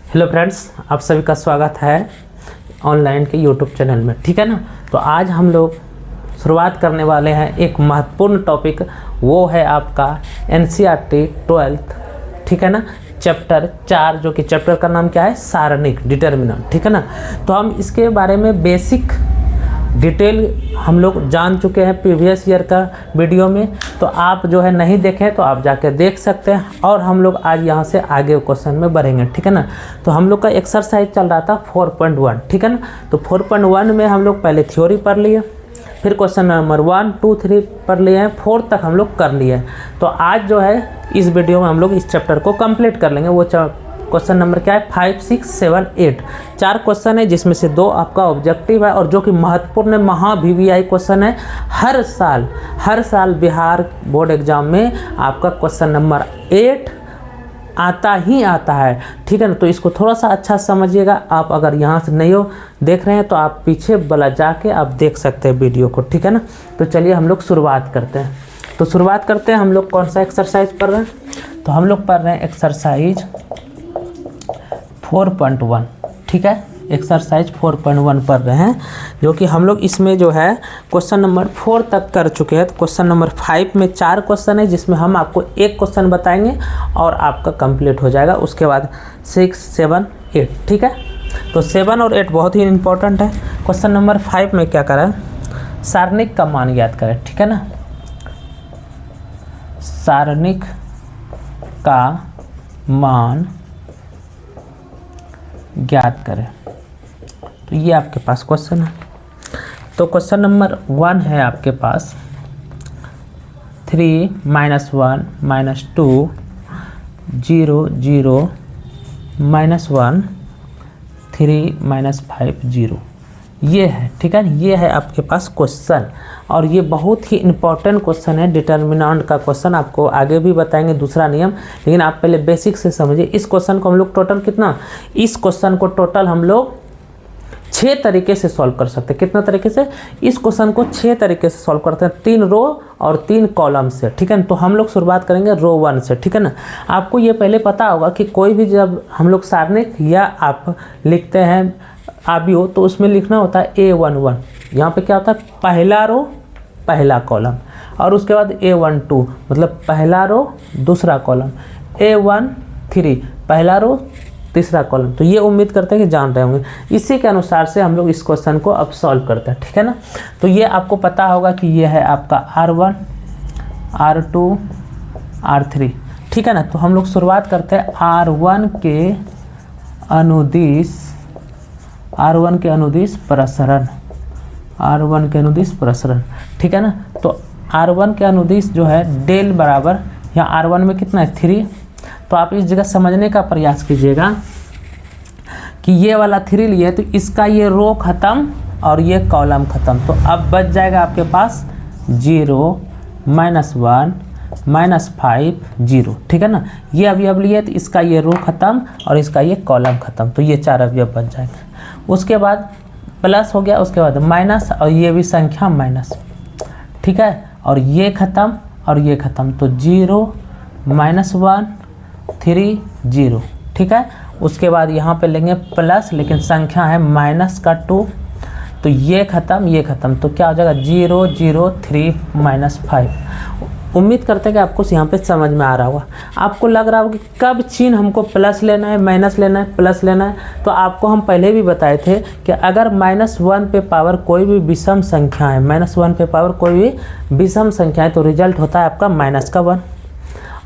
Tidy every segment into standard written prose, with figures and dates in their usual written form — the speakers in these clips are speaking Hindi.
हेलो फ्रेंड्स, आप सभी का स्वागत है ऑनलाइन के यूट्यूब चैनल में। ठीक है ना। तो आज हम लोग शुरुआत करने वाले हैं एक महत्वपूर्ण टॉपिक, वो है आपका NCERT 12th। ठीक है ना। चैप्टर 4, जो कि चैप्टर का नाम क्या है, सारणिक, डिटर्मिनेंट। ठीक है ना। तो हम इसके बारे में बेसिक डिटेल हम लोग जान चुके हैं प्रीवियस ईयर का वीडियो में। तो आप जो है नहीं देखें तो आप जाकर देख सकते हैं। और हम लोग आज यहाँ से आगे क्वेश्चन में बढ़ेंगे। ठीक है ना। तो हम लोग का एक्सरसाइज चल रहा था 4.1। ठीक है ना। तो 4.1 में हम लोग पहले थ्योरी पढ़ लिए, फिर क्वेश्चन नंबर 1, 2, 3 पढ़ लिए हैं, 4 तक हम लोग कर लिए हैं। तो आज जो है इस वीडियो में हम लोग इस चैप्टर को कंप्लीट कर लेंगे। वो क्वेश्चन नंबर क्या है, 5, 6, 7, 8। 4 क्वेश्चन है, जिसमें से 2 आपका ऑब्जेक्टिव है और जो कि महत्वपूर्ण महा VVI क्वेश्चन है। हर साल बिहार बोर्ड एग्जाम में आपका क्वेश्चन नंबर 8 आता ही आता है। ठीक है ना। तो इसको थोड़ा सा अच्छा समझिएगा। आप अगर यहाँ से नहीं हो देख रहे हैं तो आप पीछे वाला जाके आप देख सकते हैं वीडियो को। ठीक है ना। तो चलिए हम लोग शुरुआत करते हैं। तो शुरुआत करते हैं। हम लोग कौन सा एक्सरसाइज पढ़ रहे हैं, तो हम लोग पढ़ रहे हैं एक्सरसाइज 4.1। ठीक है। एक्सरसाइज 4.1 पढ़ रहे हैं, जो कि हम लोग इसमें जो है क्वेश्चन नंबर 4 तक कर चुके हैं। तो क्वेश्चन नंबर 5 में 4 क्वेश्चन है, जिसमें हम आपको एक क्वेश्चन बताएंगे और आपका कंप्लीट हो जाएगा। उसके बाद 6, 7, 8। ठीक है। तो 7 और 8 बहुत ही इंपॉर्टेंट है। क्वेश्चन नंबर 5 में क्या करें, सारणिक का मान ज्ञात करें। ठीक है ना। सारणिक का मान ज्ञात करें। तो ये आपके पास क्वेश्चन है। तो क्वेश्चन नंबर 1 है आपके पास 3 - 1 - 2 0 0 -1 3 - 5 0 ये है। ठीक है। ये है आपके पास क्वेश्चन, और ये बहुत ही इंपॉर्टेंट क्वेश्चन है। डिटर्मिनेंट का क्वेश्चन आपको आगे भी बताएंगे दूसरा नियम, लेकिन आप पहले बेसिक से समझिए। इस क्वेश्चन को हम लोग टोटल इस क्वेश्चन को टोटल हम लोग 6 तरीके से सॉल्व कर सकते हैं। कितना तरीके से? इस क्वेश्चन को 6 तरीके से सॉल्व करते हैं, 3 रो और 3 कॉलम से। ठीक है ना। तो हम लोग शुरुआत करेंगे रो 1 से। ठीक है ना। आपको ये पहले पता होगा कि कोई भी जब हम लोग सारणिक या आप लिखते हैं आबियो, तो उसमें लिखना होता है A11। यहाँ पे क्या होता है, पहला रो पहला कॉलम, और उसके बाद A12 मतलब पहला रो दूसरा कॉलम, A13 पहला रो तीसरा कॉलम। तो ये उम्मीद करते हैं कि जान रहे होंगे। इसी के अनुसार से हम लोग इस क्वेश्चन को अब सॉल्व करते हैं। ठीक है ना। तो ये आपको पता होगा कि ये है आपका R1, R2, R3। ठीक है ना। तो हम लोग शुरुआत करते हैं R1 के अनुदिश प्रसरण। R1 के अनुदिश प्रसरण। ठीक है ना। तो R1 के अनुदिश जो है डेल बराबर, यहाँ R1 में कितना है 3। तो आप इस जगह समझने का प्रयास कीजिएगा कि ये वाला 3 लिए तो इसका ये रो खत्म और ये कॉलम खत्म। तो अब बच जाएगा आपके पास 0 -1 -5 0। ठीक है ना। ये अवयव लिए तो इसका ये रो खत्म और इसका ये कॉलम खत्म। तो ये 4 अवयव बच जाएंगे। उसके बाद प्लस हो गया, उसके बाद माइनस, और ये भी संख्या माइनस। ठीक है। और ये खत्म और ये खत्म। तो 0 -1 3 0। ठीक है। उसके बाद यहाँ पे लेंगे प्लस, लेकिन संख्या है माइनस का 2। तो ये खत्म ये खत्म। तो क्या हो जाएगा 0 0 3 -5। उम्मीद करते हैं कि आपको यहाँ पे समझ में आ रहा होगा। आपको लग रहा होगा कि कब चिन्ह हमको प्लस लेना है, माइनस लेना है, प्लस लेना है। तो आपको हम पहले भी बताए थे कि अगर -1 पे पावर कोई भी विषम संख्या है, -1 पे पावर कोई भी विषम संख्या है, तो रिजल्ट होता है आपका -1।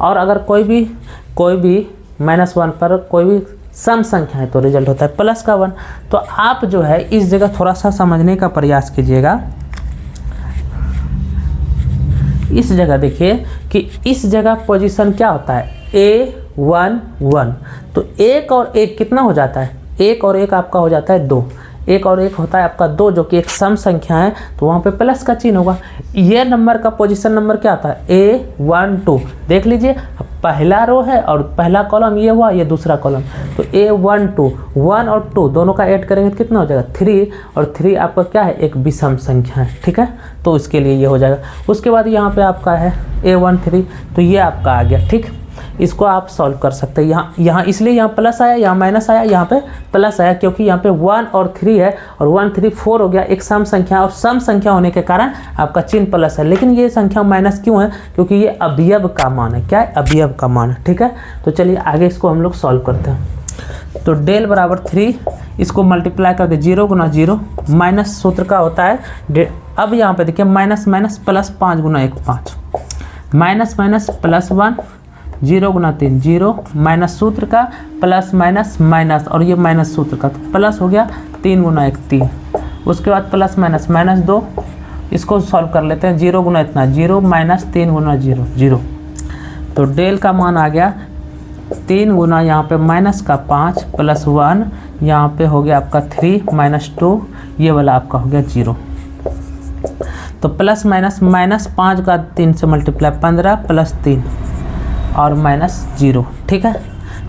और अगर कोई भी -1 पर कोई भी सम संख्या है तो रिजल्ट होता है +1। तो आप जो है इस जगह थोड़ा सा समझने का प्रयास कीजिएगा। इस जगह देखिए कि इस जगह पोजीशन क्या होता है, A11। तो 1 और 1 कितना हो जाता है, 1 और 1 आपका हो जाता है 2। 1 और 1 होता है आपका 2, जो कि एक सम संख्या है, तो वहाँ पे प्लस का चिन्ह होगा। ये नंबर का पोजीशन नंबर क्या आता है, A12। देख लीजिए, पहला रो है और पहला कॉलम ये हुआ, ये दूसरा कॉलम। तो A12 1 और 2 दोनों का ऐड करेंगे तो कितना हो जाएगा 3, और 3 आपका क्या है, एक विषम संख्या है। ठीक है। तो इसके लिए ये हो जाएगा। उसके बाद यहाँ पे आपका है A13, तो ये आपका आ गया। ठीक। इसको आप सॉल्व कर सकते हैं। यहाँ इसलिए यहाँ प्लस आया, यहाँ माइनस आया, यहाँ पे प्लस आया, क्योंकि यहाँ पे 1 और 3 है और 1 3 4 हो गया, एक सम संख्या, और सम संख्या होने के कारण आपका चिन्ह प्लस है। लेकिन ये संख्या माइनस क्यों है? क्योंकि ये अवयव का मान है। क्या है? अवयव का मान है। ठीक है, तो चलिए आगे इसको हम लोग सॉल्व करते हैं। तो डेल बराबर 3, इसको मल्टीप्लाई कर दे 0 गुना 0, माइनस सूत्र का होता है। अब यहाँ पे देखिए माइनस माइनस प्लस 5 गुना 1 5, माइनस माइनस प्लस 1, 0 गुना 3 0, माइनस सूत्र का प्लस माइनस माइनस, और ये माइनस सूत्र का, तो प्लस हो गया 3 गुना 1 3, उसके बाद प्लस माइनस माइनस 2, इसको सॉल्व कर लेते हैं। 0 गुना इतना 0, माइनस 3 गुना 0 0, तो डेल का मान आ गया 3 गुना यहाँ पे माइनस का 5 प्लस 1, यहाँ पे हो गया आपका 3 माइनस 2, ये वाला आपका हो गया 0। तो प्लस माइनस, माइनस 5 का 3 से मल्टीप्लाई 15 प्लस 3 और माइनस 0। ठीक है,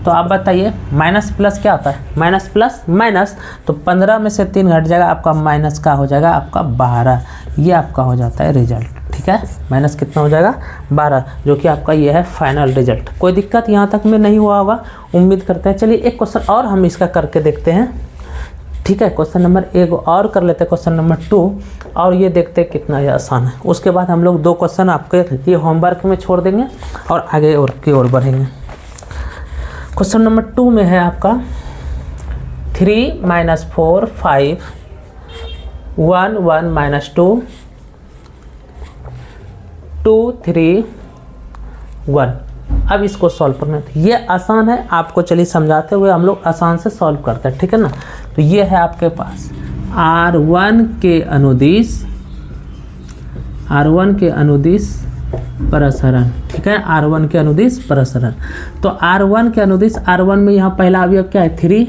तो आप बताइए माइनस प्लस क्या होता है? माइनस प्लस माइनस, तो 15 में से 3 घट जाएगा, आपका माइनस का हो जाएगा आपका 12, ये आपका हो जाता है रिजल्ट। ठीक है, माइनस कितना हो जाएगा? 12, जो कि आपका ये है फाइनल रिजल्ट। कोई दिक्कत यहाँ तक में नहीं हुआ होगा, उम्मीद करते हैं। चलिए एक क्वेश्चन और हम इसका करके देखते हैं। ठीक है, क्वेश्चन नंबर 1 और कर लेते हैं, क्वेश्चन नंबर 2, और ये देखते हैं कितना ये आसान है। उसके बाद हम लोग 2 क्वेश्चन आपके लिए होमवर्क में छोड़ देंगे और आगे और की ओर बढ़ेंगे। क्वेश्चन नंबर 2 में है आपका 3 माइनस 4 5 1 1 माइनस 2 2 3 1। अब इसको सॉल्व करना है, तो ये आसान है, आपको चलिए समझाते हुए हम लोग आसान से सॉल्व करते हैं। ठीक है ना, तो ये है आपके पास R1 के अनुदिश, R1 के अनुदिश प्रसरण। ठीक है, R1 के अनुदिश प्रसरण। तो R1 के अनुदिश, R1 में यहाँ पहला अवयव क्या है? 3,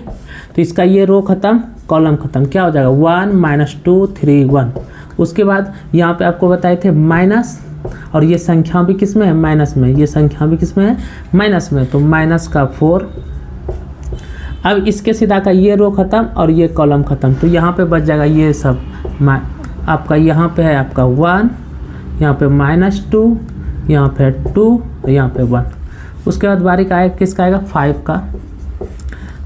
तो इसका ये रो खत्म, कॉलम खत्म, क्या हो जाएगा? 1 माइनस 2 3 1। उसके बाद यहाँ पे आपको बताए थे माइनस, और ये संख्या भी किस में है? माइनस में। ये संख्या भी किस में है? माइनस में, तो माइनस का 4। अब इसके सीधा का ये रो खत्म और ये कॉलम खत्म, तो यहाँ पे बच जाएगा ये सब आपका, यहाँ पे है आपका 1, यहाँ पे माइनस 2, यहाँ पे 2, यहाँ पे 1। उसके बाद बारी का आएगा किसका? आएगा 5 का,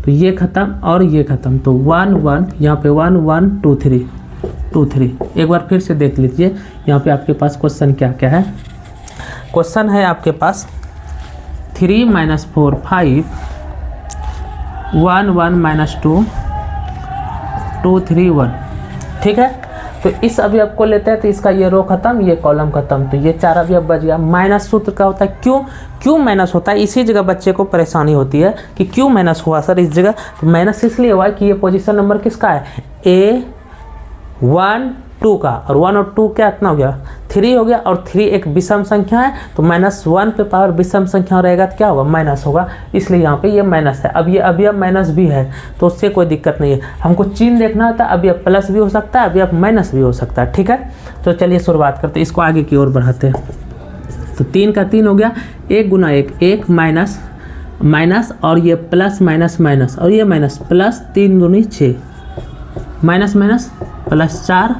तो ये खत्म और ये खत्म, तो 1 1, यहाँ पे 1 1 2 3 2 3। एक बार फिर से देख लीजिए यहाँ पे आपके पास क्वेश्चन क्या क्या है। क्वेश्चन है आपके पास 3 माइनस 4 5 1 1 माइनस 2 2 3 1। ठीक है, तो इस अवयव को लेते हैं, तो इसका ये रो खत्म, ये कॉलम खत्म, तो ये 4 अवयव बच गया। माइनस सूत्र का होता है, क्यों माइनस होता है? इसी जगह बच्चे को परेशानी होती है कि क्यों माइनस हुआ सर इस जगह। तो माइनस इसलिए हुआ कि ये पोजीशन नंबर किसका है? A 1 2 का, और 1 और 2 क्या इतना हो गया? 3 हो गया, और 3 एक विषम संख्या है, तो -1 पे पावर विषम संख्या रहेगा तो क्या होगा? माइनस होगा, इसलिए यहाँ पे ये माइनस है। अब ये अवयव माइनस भी है, तो उससे कोई दिक्कत नहीं है। हमको चिन्ह देखना होता है, अवयव प्लस भी हो सकता है, अवयव माइनस भी हो सकता है। ठीक है, तो चलिए शुरुआत करते हैं, इसको आगे की ओर बढ़ाते हैं। तो 3 का 3 हो गया, 1 गुना 1 1 माइनस माइनस, और ये प्लस माइनस माइनस, और ये माइनस, प्लस 3 दूनी 6, माइनस माइनस प्लस 4,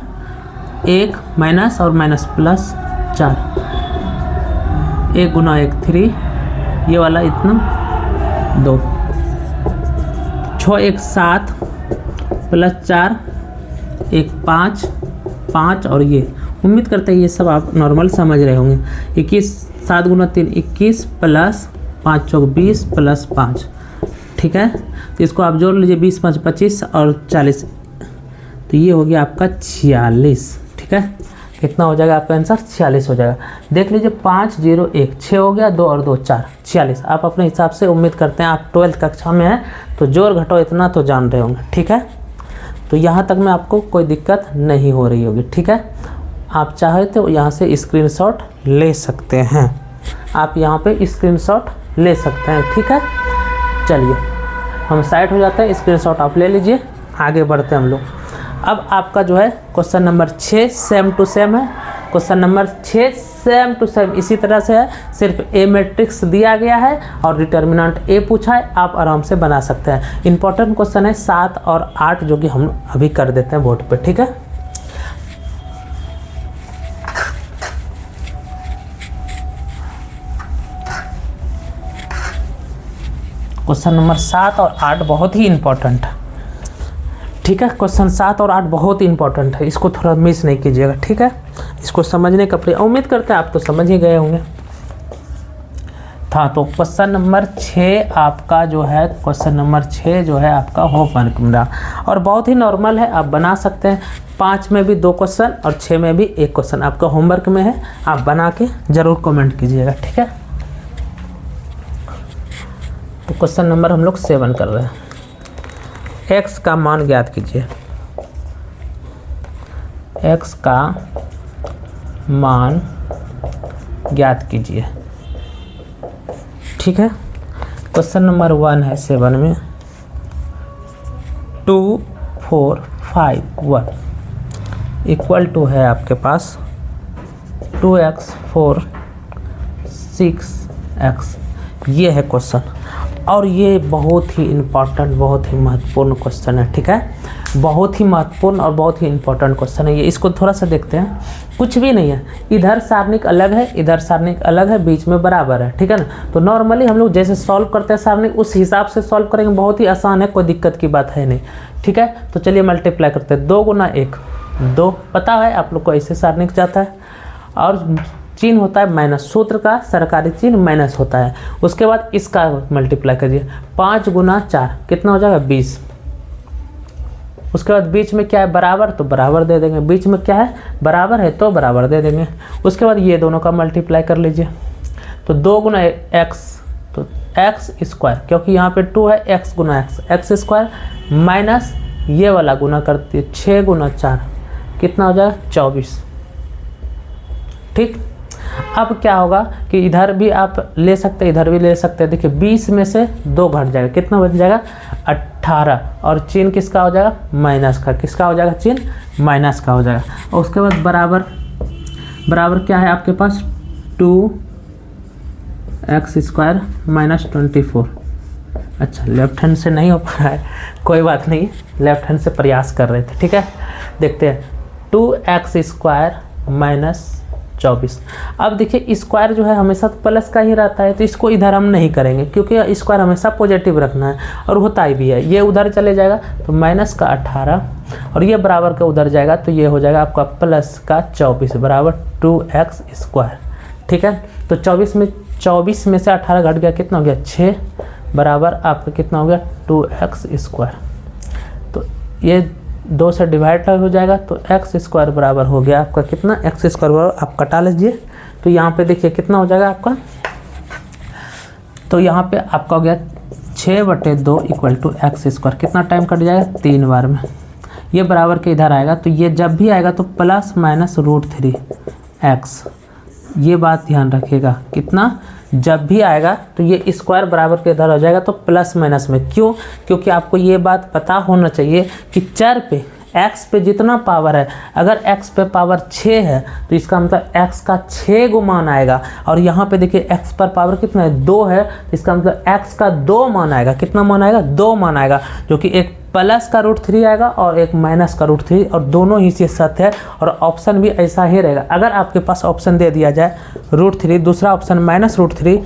1 माइनस और माइनस प्लस 4, 1 गुना 1 3, ये वाला इतना 2, 6 1 7 प्लस 4 1 5 5, और ये उम्मीद करते हैं ये सब आप नॉर्मल समझ रहे होंगे। 21 7 गुना 3 21 प्लस 5 चौक 20 प्लस 5। ठीक है, तो इसको आप जोड़ लीजिए, 20 5 25 और 40, तो ये हो गया आपका 46। ठीक है, कितना हो जाएगा आपका आंसर? 46 हो जाएगा। देख लीजिए 5 0 1 6 हो गया, 2 और 2 4 46। आप अपने हिसाब से, उम्मीद करते हैं आप 12th कक्षा में हैं तो जोड़ घटाओ इतना तो जान रहे होंगे। ठीक है, तो यहाँ तक में आपको कोई दिक्कत नहीं हो रही होगी। ठीक है, आप चाहे तो यहाँ से स्क्रीनशॉट ले सकते हैं, आप यहाँ पे स्क्रीनशॉट ले सकते हैं। ठीक है, चलिए हम साइड हो जाते हैं, स्क्रीनशॉट आप ले लीजिए, आगे बढ़ते हैं हम लोग। अब आपका जो है question number 6 same to same है। Question number 6 same to same इसी तरह से है, सिर्फ ए मैट्रिक्स दिया गया है और डिटर्मिनेंट ए पूछा है, आप आराम से बना सकते हैं। इंपॉर्टेंट क्वेश्चन है 7 और 8 जो कि हम अभी कर देते हैं बोर्ड पे। ठीक है, क्वेश्चन नंबर 7 और 8 बहुत ही इंपॉर्टेंट है, ठीक है। क्वेश्चन 7 और 8 बहुत ही इंपॉर्टेंट है, इसको थोड़ा मिस नहीं कीजिएगा, ठीक है। इसको समझने का प्रयास, उम्मीद करते हैं आप तो समझ ही गए होंगे। था तो क्वेश्चन नंबर 6 आपका जो है, क्वेश्चन नंबर 6 जो है आपका होमवर्क में रहा और बहुत ही नॉर्मल है, आप बना सकते हैं। 5 में भी 2 क्वेश्चन और 6 में भी 1 क्वेश्चन आपका होमवर्क में है, आप बना के ज़रूर कमेंट कीजिएगा, ठीक है। तो क्वेश्चन नंबर हम लोग 7 कर रहे हैं। x का मान ज्ञात कीजिए, x का मान ज्ञात कीजिए, ठीक है। क्वेश्चन नंबर 1 है 7 में 2 4 5 1 इक्वल टू है आपके पास 2x 4 6x, ये है क्वेश्चन और ये बहुत ही इम्पॉर्टेंट, बहुत ही महत्वपूर्ण क्वेश्चन है, ठीक है। बहुत ही महत्वपूर्ण और बहुत ही इम्पोर्टेंट क्वेश्चन है ये। इसको थोड़ा सा देखते हैं, कुछ भी नहीं है, इधर सारणिक अलग है, इधर सारणिक अलग है, बीच में बराबर है, ठीक है ना। तो नॉर्मली हम लोग जैसे सॉल्व करते हैं सारणिक, उस हिसाब से सॉल्व करेंगे, बहुत ही आसान है, कोई दिक्कत की बात है नहीं, ठीक है। तो चलिए मल्टीप्लाई करते हैं, 2 गुना 1 2, पता है आप लोग को ऐसे सारणिक जाता है और चिन्ह होता है माइनस, सूत्र का सरकारी चिन्ह माइनस होता है। उसके बाद इसका मल्टीप्लाई करिए, 5 गुना 4 कितना हो जाएगा 20। उसके बाद बीच में क्या है बराबर, तो बराबर दे देंगे, बीच में क्या है बराबर है तो बराबर दे देंगे। उसके बाद ये दोनों का मल्टीप्लाई कर लीजिए, तो 2 गुना x तो x स्क्वायर, क्योंकि यहाँ पे 2 है, x गुना x स्क्वायर माइनस ये वाला गुना करती है 6 गुना 4 कितना हो जाएगा 24, ठीक। अब क्या होगा कि इधर भी आप ले सकते हैं, इधर भी ले सकते हैं। देखिए 20 में से 2 घट जाएगा, कितना बच जाएगा 18 और चिन्ह किसका हो जाएगा माइनस का, किसका हो जाएगा चिन्ह माइनस का हो जाएगा। और उसके बाद बराबर, बराबर क्या है आपके पास 2x स्क्वायर माइनस 24। अच्छा लेफ्ट हैंड से नहीं हो पा रहा है, कोई बात नहीं, लेफ्ट हैंड से प्रयास कर रहे थे, ठीक है। देखते हैं 2x स्क्वायर माइनस 24। अब देखिए स्क्वायर जो है हमेशा तो प्लस का ही रहता है, तो इसको इधर हम नहीं करेंगे क्योंकि स्क्वायर हमेशा पॉजिटिव रखना है और होता ही भी है। ये उधर चले जाएगा तो माइनस का 18 और ये बराबर का उधर जाएगा तो ये हो जाएगा आपका प्लस का 24 बराबर 2x स्क्वायर, ठीक है। तो 24 में से 18 घट गया, कितना हो गया 6 बराबर आपका कितना हो गया 2x स्क्वायर। तो ये 2 से डिवाइड हो जाएगा तो x स्क्वायर बराबर हो गया आपका कितना, x स्क्वायर बराबर आप कटा लीजिए। तो यहाँ पे देखिए कितना हो जाएगा आपका, तो यहाँ पे आपका हो गया 6/2 इक्वल टू x स्क्वायर, कितना टाइम कट जाएगा 3 बार में। ये बराबर के इधर आएगा तो ये जब भी आएगा तो प्लस माइनस √3x, ये बात ध्यान रखिएगा, कितना जब भी आएगा तो ये स्क्वायर बराबर के इधर हो जाएगा तो प्लस माइनस में। क्यों, क्योंकि आपको ये बात पता होना चाहिए कि चर पे x पे जितना पावर है, अगर x पे पावर 6 है तो इसका मतलब x का 6 गुमान आएगा। और यहाँ पे देखिए x पर पावर कितना है 2 है, तो इसका मतलब x का 2 मान आएगा, कितना मान आएगा 2 मान आएगा, जो कि एक प्लस का √3 आएगा और एक माइनस का √3 और दोनों ही से सत्य है। और ऑप्शन भी ऐसा ही रहेगा, अगर आपके पास ऑप्शन दे दिया जाए √3, दूसरा ऑप्शन माइनस √3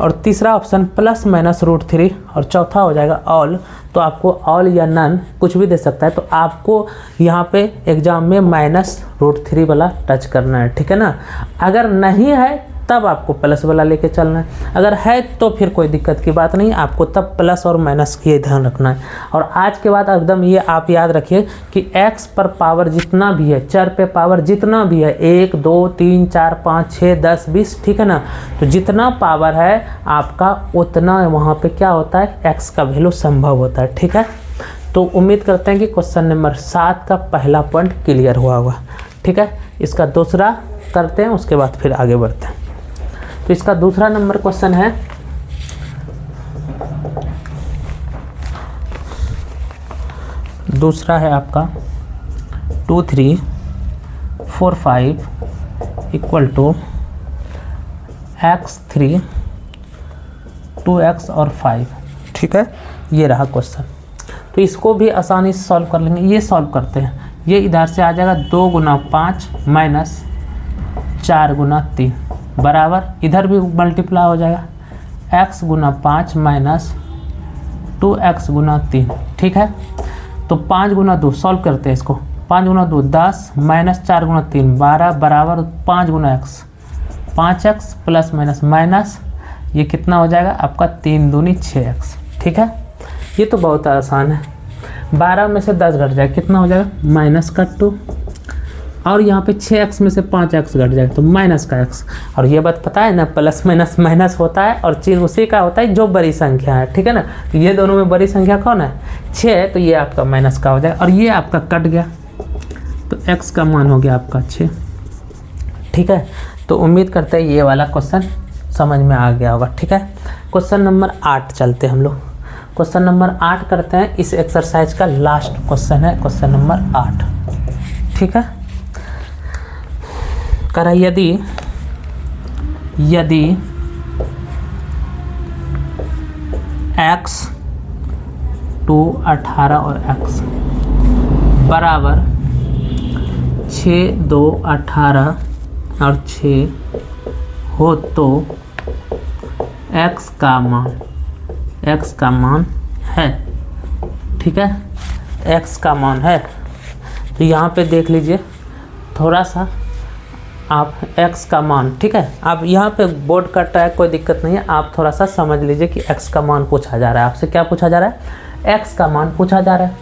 और तीसरा ऑप्शन प्लस माइनस √3 और चौथा हो जाएगा ऑल, तो आपको ऑल या नन कुछ भी दे सकता है। तो आपको यहाँ पे एग्जाम में माइनस √3 वाला टच करना है, ठीक है ना। अगर नहीं है तब आपको प्लस वाला लेके चलना है, अगर है तो फिर कोई दिक्कत की बात नहीं, आपको तब प्लस और माइनस ये ध्यान रखना है। और आज के बाद एकदम ये आप याद रखिए कि x पर पावर जितना भी है, चर पे पावर जितना भी है 1 2 3 4 5 6 10 20, ठीक है ना। तो जितना पावर है आपका उतना वहाँ पे क्या होता है x का वैल्यू संभव होता है, ठीक है। तो उम्मीद करते हैं कि क्वेश्चन नंबर 7 का पहला पॉइंट क्लियर हुआ होगा, ठीक है। इसका दूसरा करते हैं, उसके बाद फिर आगे बढ़ते हैं। तो इसका दूसरा नंबर क्वेश्चन है, दूसरा है आपका 2 3 4 5 इक्वल टू x3 2x और 5, ठीक है। ये रहा क्वेश्चन, तो इसको भी आसानी से सॉल्व कर लेंगे। ये सॉल्व करते हैं, ये इधर से आ जाएगा 2 गुना 5 माइनस 4 गुना 3 बराबर, इधर भी मल्टीप्लाई हो जाएगा x गुना 5 माइनस 2x गुना 3, ठीक है। तो 5 गुना 2 सॉल्व करते हैं इसको, 5 गुना 2 10 माइनस 4 गुना 3 12 बराबर 5 गुना x, 5x plus minus minus ये कितना हो जाएगा आपका 3 दूनी 6x, ठीक है। ये तो बहुत आसान है, 12 में से 10 घट जाएगा कितना हो जाएगा माइनस का 2, और यहाँ पे 6x में से 5x घट जाएगा तो माइनस का x। और ये बात पता है ना, प्लस माइनस माइनस होता है और चीज़ उसी का होता है जो बड़ी संख्या है, ठीक है ना। तो ये दोनों में बड़ी संख्या कौन है 6 है, तो ये आपका माइनस का हो जाएगा और ये आपका कट गया, तो x का मान हो गया आपका 6, ठीक है। तो उम्मीद करते हैं ये वाला क्वेश्चन समझ में आ गया होगा, ठीक है। क्वेश्चन नंबर 8 चलते हम लोग, क्वेश्चन नंबर 8 करते हैं। इस एक्सरसाइज का लास्ट क्वेश्चन है क्वेश्चन नंबर 8, ठीक है। करा यदि x 2 18 और x बराबर 6 2 18 और 6 हो तो x का मान है, ठीक है, x का मान है। तो यहाँ पे देख लीजिए थोड़ा सा आप x का मान, ठीक है। आप यहाँ पे बोर्ड कट रहा है कोई दिक्कत नहीं है, आप थोड़ा सा समझ लीजिए कि x का मान पूछा जा रहा है आपसे। क्या पूछा जा रहा है x का मान पूछा जा रहा है,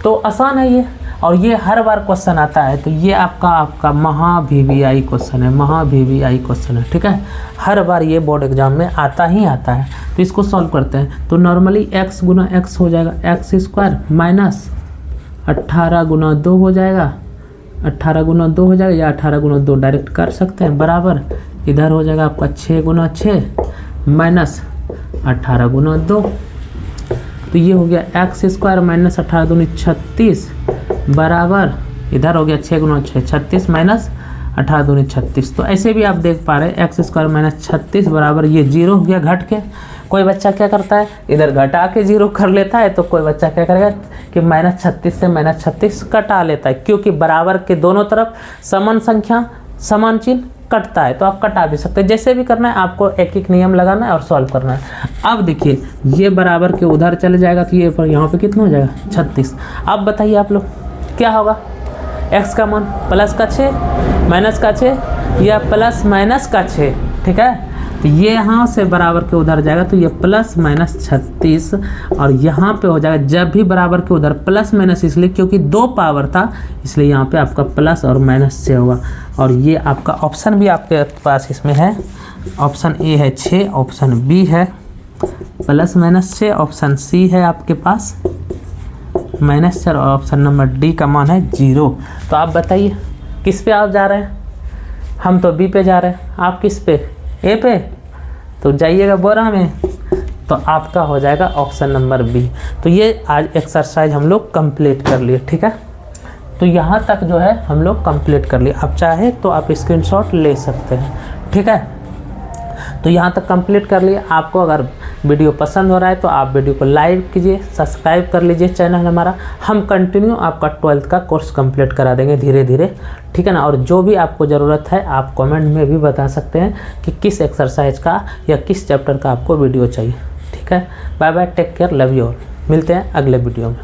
तो आसान है ये, और ये हर बार क्वेश्चन आता है। तो ये आपका महा VVI क्वेश्चन है, महा VVI क्वेश्चन है, ठीक है। हर बार ये बोर्ड एग्जाम में आता ही आता है। तो इसको सॉल्व करते हैं, तो नॉर्मली x गुना x हो जाएगा x स्क्वायर माइनस 18 गुना 2 हो जाएगा, 18 गुना 2 हो जाएगा, या 18 गुना 2 डायरेक्ट कर सकते हैं, बराबर इधर हो जाएगा आपका 6 गुना 6 माइनस 18 गुना 2, तो ये हो गया x स्क्वायर माइनस 18 दूनी 36 बराबर इधर हो गया 6 गुना 6 36 माइनस 18 दूनी 36। तो ऐसे भी आप देख पा रहे हैं x स्क्वायर माइनस 36 बराबर ये 0 हो गया घट के। कोई बच्चा क्या करता है इधर घटा के 0 कर लेता है, तो कोई बच्चा क्या करेगा कि माइनस 36 से माइनस 36 कटा लेता है, क्योंकि बराबर के दोनों तरफ समान संख्या समान चिन्ह कटता है। तो आप कटा भी सकते हैं, जैसे भी करना है आपको एक एक नियम लगाना है और सॉल्व करना है। अब देखिए ये बराबर के उधर चले जाएगा तो ये पर यहाँ पे कितना हो जाएगा 36। अब बताइए आप लोग क्या होगा, x का मान प्लस का 6 माइनस का 6 या प्लस माइनस का 6, ठीक है। तो ये यहाँ से बराबर के उधर जाएगा तो ये प्लस माइनस 36, और यहाँ पे हो जाएगा जब भी बराबर के उधर प्लस माइनस, इसलिए क्योंकि 2 पावर था इसलिए यहाँ पे आपका प्लस और माइनस से होगा। और ये आपका ऑप्शन भी आपके पास इसमें है, ऑप्शन ए है 6, ऑप्शन बी है प्लस माइनस 6, ऑप्शन सी है आपके पास माइनस 4 और ऑप्शन नंबर डी का मान है 0। तो आप बताइए किस पे आप जा रहे हैं, हम तो बी पे जा रहे हैं, आप किस पे ए पे, तो जाइएगा बोरा में, तो आपका हो जाएगा ऑप्शन नंबर बी। तो ये आज एक्सरसाइज हम लोग कंप्लीट कर लिए, ठीक है। तो यहाँ तक जो है हम लोग कंप्लीट कर लिए, आप चाहे तो आप स्क्रीनशॉट ले सकते हैं, ठीक है। तो यहाँ तक कंप्लीट कर लिए। आपको अगर वीडियो पसंद हो रहा है तो आप वीडियो को लाइक कीजिए, सब्सक्राइब कर लीजिए चैनल हमारा। हम कंटिन्यू आपका 12th का कोर्स कंप्लीट करा देंगे धीरे धीरे, ठीक है ना। और जो भी आपको ज़रूरत है आप कमेंट में भी बता सकते हैं कि किस एक्सरसाइज का या किस चैप्टर का आपको वीडियो चाहिए, ठीक है। Bye bye, take care, love you all, मिलते हैं अगले वीडियो में।